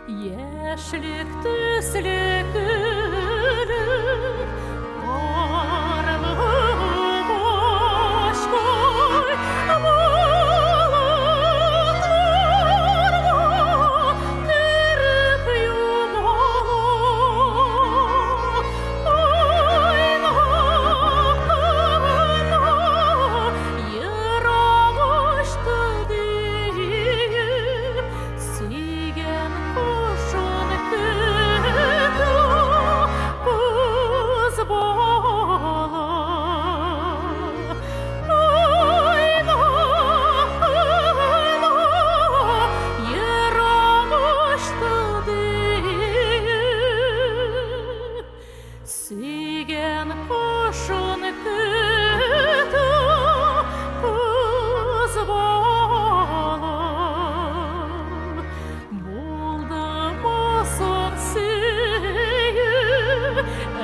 Яшьлек төсле күрер, барлык башкай, болытларга кереп йомала. Айнакына ерагышты диеп, сөйгән кошын көтү кыз бала. Айнакына ерагышты диеп, сөйгән кошын көтү кыз бала. Булдымы соң сөйү,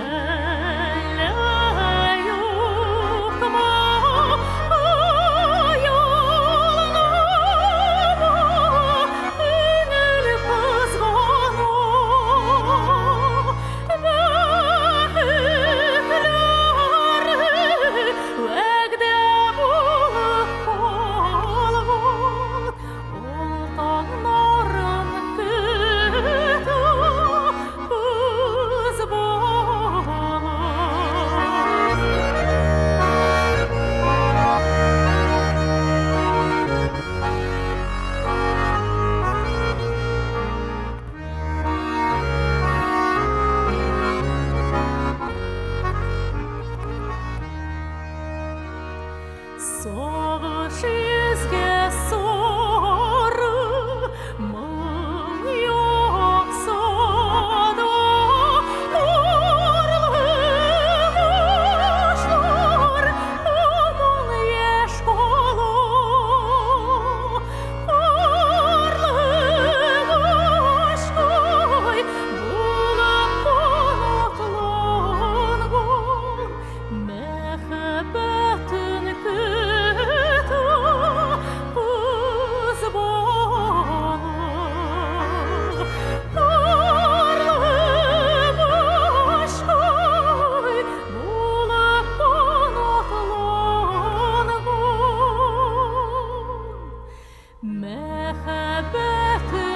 әллә юкмы аялнама күңел кызгана. Бәхетләре вәгъдә булып калган, ул таңнарын көтү кыз бала. Сагыш йөзгә сары моң якса да, орлык ашлар һаман яшь кала. Орлык ашкай булып канатланган, мәхәббәтен көтү кыз бала. Орлык ашкай булып канатланган, мәхәббәтен